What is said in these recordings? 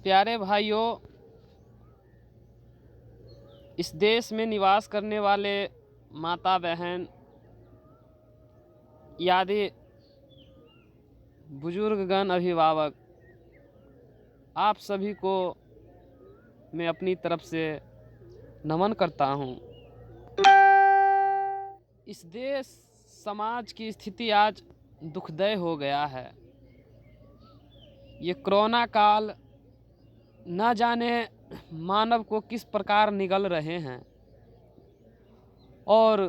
प्यारे भाइयों, इस देश में निवास करने वाले माता बहन आदि बुजुर्गगण, अभिभावक, आप सभी को मैं अपनी तरफ से नमन करता हूँ। इस देश समाज की स्थिति आज दुखदाई हो गया है। ये कोरोना काल न जाने मानव को किस प्रकार निगल रहे हैं और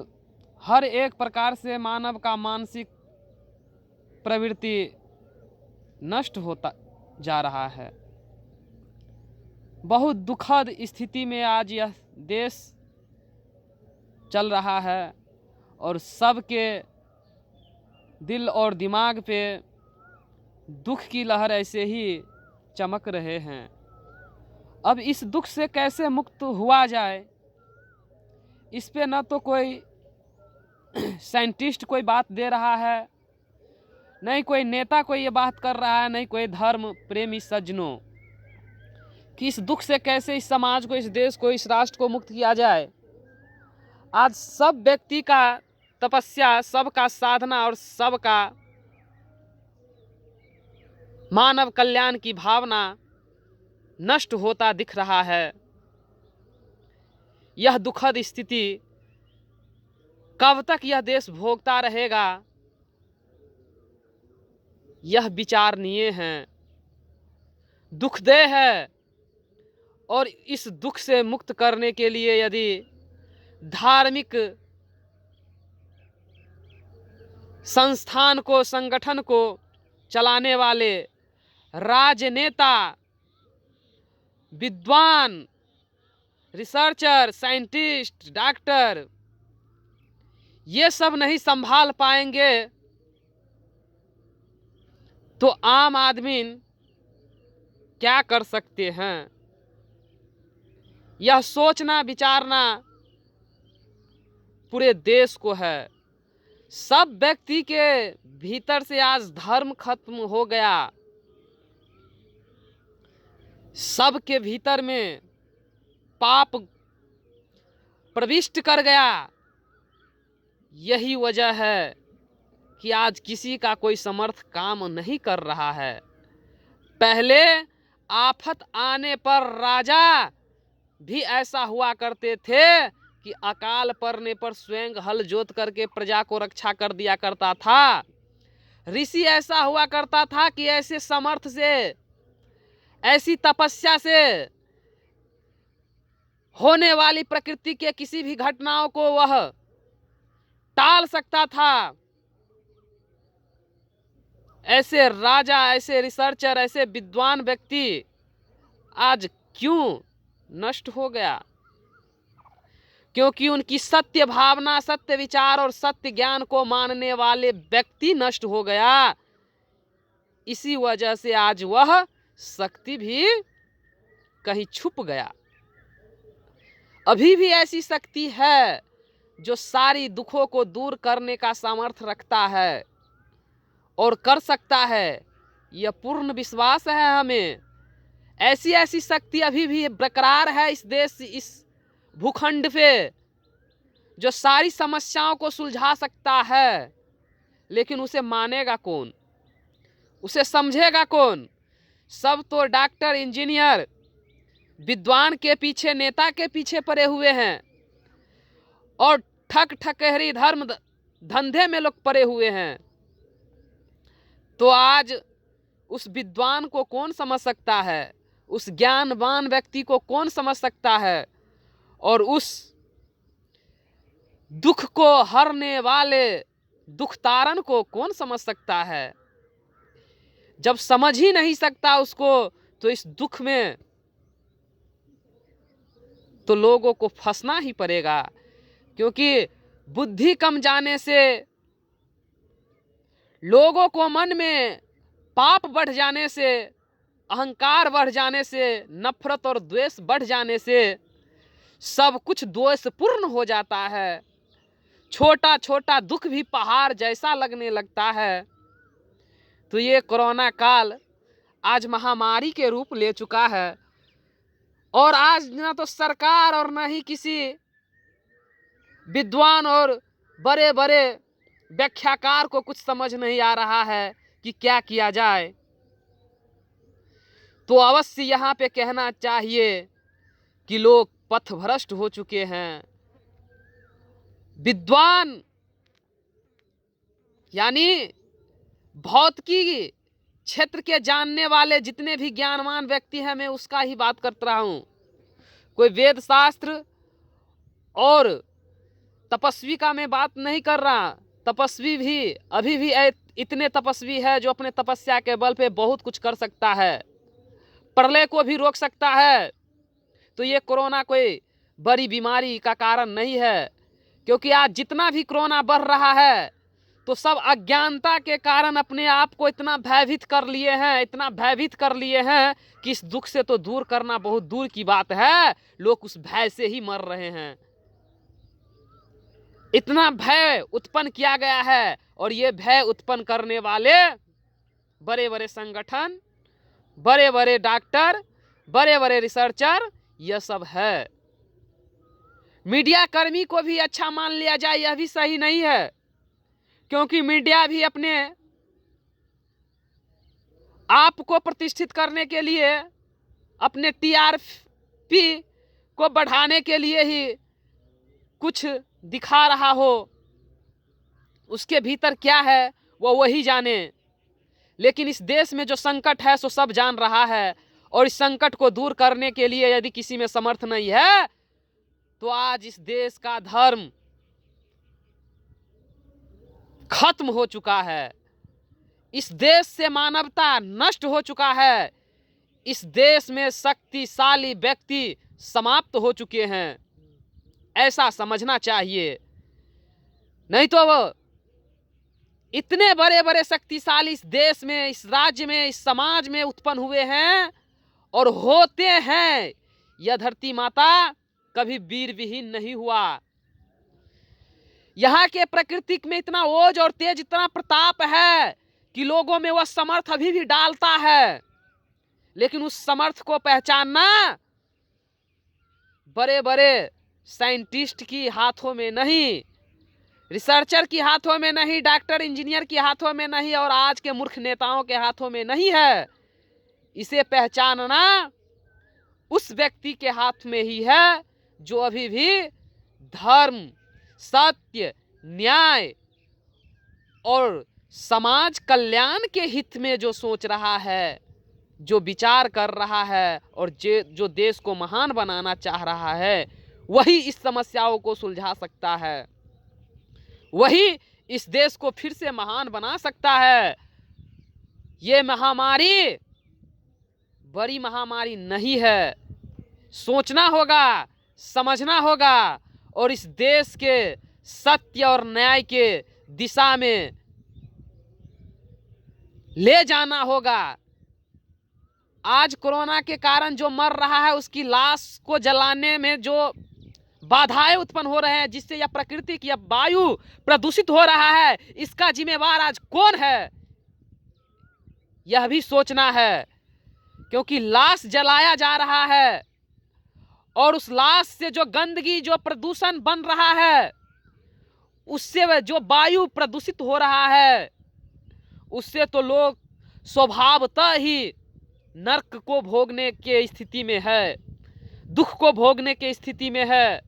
हर एक प्रकार से मानव का मानसिक प्रवृत्ति नष्ट होता जा रहा है। बहुत दुखद स्थिति में आज यह देश चल रहा है और सबके दिल और दिमाग पे दुख की लहर ऐसे ही चमक रहे हैं। अब इस दुख से कैसे मुक्त हुआ जाए, इस पे न तो कोई साइंटिस्ट कोई बात दे रहा है, नहीं कोई नेता कोई ये बात कर रहा है, नहीं कोई धर्म प्रेमी सज्जनों, कि इस दुख से कैसे इस समाज को, इस देश को, इस राष्ट्र को मुक्त किया जाए। आज सब व्यक्ति का तपस्या, सबका साधना और सबका मानव कल्याण की भावना नष्ट होता दिख रहा है। यह दुखद स्थिति कब तक यह देश भोगता रहेगा, यह विचारणीय है, दुखदेय है। और इस दुख से मुक्त करने के लिए यदि धार्मिक संस्थान को, संगठन को चलाने वाले राजनेता, विद्वान, रिसर्चर, साइंटिस्ट, डॉक्टर ये सब नहीं संभाल पाएंगे तो आम आदमी क्या कर सकते हैं। यह सोचना विचारना पूरे देश को है। सब व्यक्ति के भीतर से आज धर्म खत्म हो गया, सबके भीतर में पाप प्रविष्ट कर गया। यही वजह है कि आज किसी का कोई समर्थ काम नहीं कर रहा है। पहले आफत आने पर राजा भी ऐसा हुआ करते थे कि अकाल पड़ने पर स्वयं हल जोत करके प्रजा को रक्षा कर दिया करता था। ऋषि ऐसा हुआ करता था कि ऐसे समर्थ से, ऐसी तपस्या से होने वाली प्रकृति के किसी भी घटनाओं को वह टाल सकता था। ऐसे राजा, ऐसे रिसर्चर, ऐसे विद्वान व्यक्ति आज क्यों नष्ट हो गया? क्योंकि उनकी सत्य भावना, सत्य विचार और सत्य ज्ञान को मानने वाले व्यक्ति नष्ट हो गया। इसी वजह से आज वह शक्ति भी कहीं छुप गया। अभी भी ऐसी शक्ति है जो सारी दुखों को दूर करने का सामर्थ्य रखता है और कर सकता है। यह पूर्ण विश्वास है हमें। ऐसी ऐसी शक्ति अभी भी बरकरार है इस देश, इस भूखंड पे, जो सारी समस्याओं को सुलझा सकता है। लेकिन उसे मानेगा कौन, उसे समझेगा कौन? सब तो डॉक्टर, इंजीनियर, विद्वान के पीछे, नेता के पीछे पड़े हुए हैं और ठक ठकहरी धर्म धंधे में लोग पड़े हुए हैं। तो आज उस विद्वान को कौन समझ सकता है? उस ज्ञानवान व्यक्ति को कौन समझ सकता है? और उस दुख को हरने वाले दुखतारन को कौन समझ सकता है? जब समझ ही नहीं सकता उसको, तो इस दुख में तो लोगों को फंसना ही पड़ेगा। क्योंकि बुद्धि कम जाने से, लोगों को मन में पाप बढ़ जाने से, अहंकार बढ़ जाने से, नफरत और द्वेष बढ़ जाने से सब कुछ दोषपूर्ण हो जाता है। छोटा छोटा दुख भी पहाड़ जैसा लगने लगता है। तो ये कोरोना काल आज महामारी के रूप ले चुका है। और आज ना तो सरकार और ना ही किसी विद्वान और बड़े बड़े व्याख्याकार को कुछ समझ नहीं आ रहा है कि क्या किया जाए। तो अवश्य यहाँ पे कहना चाहिए कि लोग पथभ्रष्ट हो चुके हैं। विद्वान यानी भौतिकी क्षेत्र के जानने वाले जितने भी ज्ञानवान व्यक्ति हैं, मैं उसका ही बात कर रहा हूँ। कोई वेद शास्त्र और तपस्वी का मैं बात नहीं कर रहा। तपस्वी भी अभी भी इतने तपस्वी है जो अपने तपस्या के बल पे बहुत कुछ कर सकता है, प्रलय को भी रोक सकता है। तो ये कोरोना कोई बड़ी बीमारी का कारण नहीं है, क्योंकि आज जितना भी कोरोना बढ़ रहा है तो सब अज्ञानता के कारण अपने आप को इतना भयभीत कर लिए हैं, इतना भयभीत कर लिए हैं कि इस दुख से तो दूर करना बहुत दूर की बात है, लोग उस भय से ही मर रहे हैं। इतना भय उत्पन्न किया गया है, और ये भय उत्पन्न करने वाले बड़े बड़े संगठन, बड़े बड़े डॉक्टर, बड़े बड़े रिसर्चर, यह सब है। मीडिया कर्मी को भी अच्छा मान लिया जाए यह भी सही नहीं है, क्योंकि मीडिया भी अपने आप को प्रतिष्ठित करने के लिए, अपने टीआरपी को बढ़ाने के लिए ही कुछ दिखा रहा हो। उसके भीतर क्या है वो वही जाने। लेकिन इस देश में जो संकट है सो सब जान रहा है, और इस संकट को दूर करने के लिए यदि किसी में समर्थ नहीं है तो आज इस देश का धर्म खत्म हो चुका है। इस देश से मानवता नष्ट हो चुका है। इस देश में शक्तिशाली व्यक्ति समाप्त हो चुके हैं, ऐसा समझना चाहिए। नहीं तो वो इतने बड़े बड़े शक्तिशाली इस देश में, इस राज्य में, इस समाज में उत्पन्न हुए हैं और होते हैं। यह धरती माता कभी वीर विहीन नहीं हुआ। यहाँ के प्रकृति में इतना ओज और तेज, इतना प्रताप है कि लोगों में वह समर्थ अभी भी डालता है। लेकिन उस समर्थ को पहचानना बड़े बड़े साइंटिस्ट की हाथों में नहीं, रिसर्चर की हाथों में नहीं, डॉक्टर इंजीनियर की हाथों में नहीं, और आज के मूर्ख नेताओं के हाथों में नहीं है। इसे पहचानना उस व्यक्ति के हाथ में ही है जो अभी भी धर्म, सत्य, न्याय और समाज कल्याण के हित में जो सोच रहा है, जो विचार कर रहा है, और जो देश को महान बनाना चाह रहा है, वही इस समस्याओं को सुलझा सकता है, वही इस देश को फिर से महान बना सकता है। ये महामारी बड़ी महामारी नहीं है। सोचना होगा, समझना होगा, और इस देश के सत्य और न्याय के दिशा में ले जाना होगा। आज कोरोना के कारण जो मर रहा है उसकी लाश को जलाने में जो बाधाएं उत्पन्न हो रहे हैं, जिससे यह प्रकृति की वायु प्रदूषित हो रहा है, इसका जिम्मेवार आज कौन है, यह भी सोचना है। क्योंकि लाश जलाया जा रहा है और उस लाश से जो गंदगी, जो प्रदूषण बन रहा है, उससे जो वायु प्रदूषित हो रहा है, उससे तो लोग स्वभावतः ही नरक को भोगने के स्थिति में है, दुख को भोगने के स्थिति में है।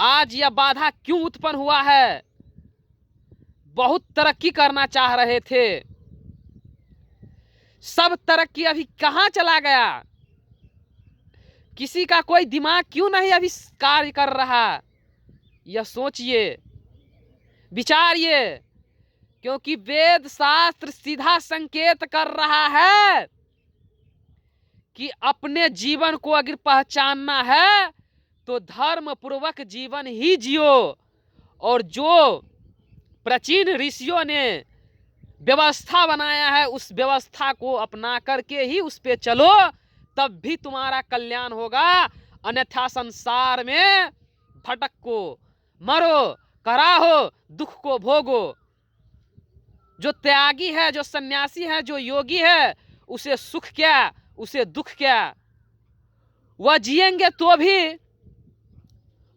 आज यह बाधा क्यों उत्पन्न हुआ है? बहुत तरक्की करना चाह रहे थे, सब तरक्की अभी कहां चला गया? किसी का कोई दिमाग क्यों नहीं अभी कार्य कर रहा? यह सोचिए, विचारिए, क्योंकि वेद शास्त्र सीधा संकेत कर रहा है कि अपने जीवन को अगर पहचानना है तो धर्म पूर्वक जीवन ही जियो, और जो प्राचीन ऋषियों ने व्यवस्था बनाया है उस व्यवस्था को अपना करके ही उस पे चलो, तब भी तुम्हारा कल्याण होगा। अन्यथा संसार में भटको, मरो, कराहो, दुख को भोगो। जो त्यागी है, जो सन्यासी है, जो योगी है, उसे सुख क्या, उसे दुख क्या। वह जिएंगे तो भी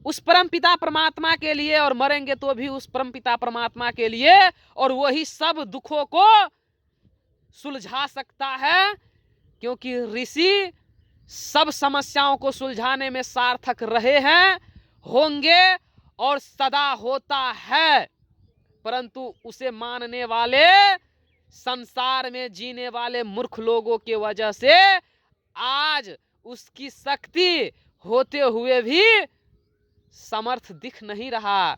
उस परमपिता परमात्मा के लिए और मरेंगे तो भी उस परमपिता परमात्मा के लिए, और वही सब दुखों को सुलझा सकता है, क्योंकि ऋषि सब समस्याओं को सुलझाने में सार्थक रहे हैं, होंगे और सदा होता है। परंतु उसे मानने वाले, संसार में जीने वाले मूर्ख लोगों की वजह से आज उसकी शक्ति होते हुए भी समर्थ दिख नहीं रहा,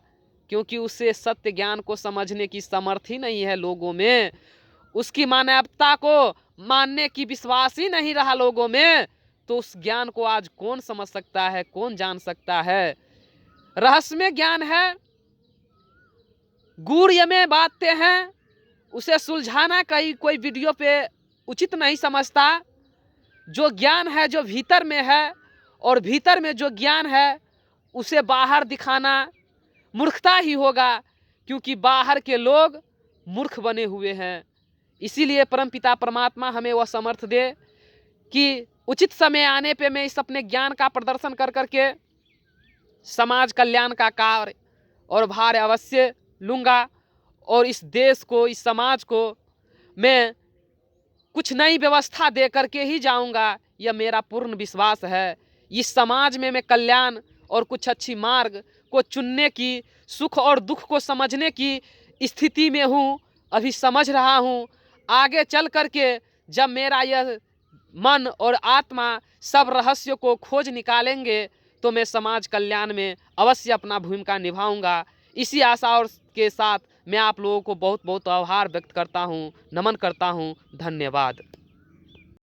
क्योंकि उसे सत्य ज्ञान को समझने की समर्थ ही नहीं है लोगों में। उसकी मानवता को मानने की विश्वास ही नहीं रहा लोगों में। तो उस ज्ञान को आज कौन समझ सकता है, कौन जान सकता है। रहस्यमय ज्ञान है, गूढ़ में बातें हैं, उसे सुलझाना कहीं कोई वीडियो पे उचित नहीं समझता। जो ज्ञान है जो भीतर में है, और भीतर में जो ज्ञान है उसे बाहर दिखाना मूर्खता ही होगा, क्योंकि बाहर के लोग मूर्ख बने हुए हैं। इसीलिए परमपिता परमात्मा हमें वह समर्थ दे कि उचित समय आने पे मैं इस अपने ज्ञान का प्रदर्शन कर करके समाज कल्याण का कार्य और भार अवश्य लूँगा, और इस देश को, इस समाज को मैं कुछ नई व्यवस्था दे करके ही जाऊंगा, यह मेरा पूर्ण विश्वास है। इस समाज में मैं कल्याण और कुछ अच्छी मार्ग को चुनने की, सुख और दुख को समझने की स्थिति में हूँ, अभी समझ रहा हूँ। आगे चल करके जब मेरा यह मन और आत्मा सब रहस्य को खोज निकालेंगे, तो मैं समाज कल्याण में अवश्य अपना भूमिका निभाऊंगा। इसी आशा और के साथ मैं आप लोगों को बहुत बहुत आभार व्यक्त करता हूँ, नमन करता हूँ। धन्यवाद।